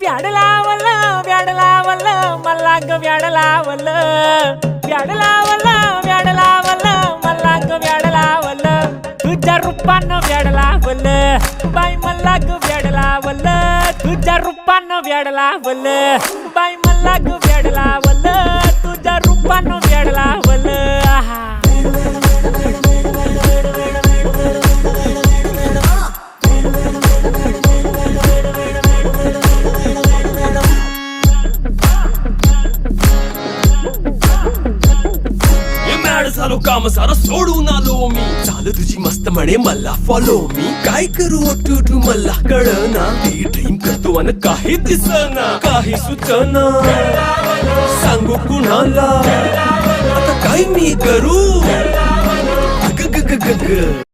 व्याड लावलं व्याड लावलं मला ग व्याड लावलं व्याड लावलं व्याड लावलं मला ग व्याड लावलं तुझ्या रूपानं व्याड लावलं बाई मला ग व्याड लावलं तुझ्या रूपानं व्याड लावलं बाई मला ग व्याड लावलं तुझ्या रूपानं व्याड लावलं आहा झालो काम सारं सोडून आलो मी चाल तुझी मस्त म्हणे मला फॉलो मी काय करू टू मला कळना ती ड्रीम करतो आणि काही दिसना काही सुचना सांगू कुणाला आता काय मी करू ग ग ग ग ग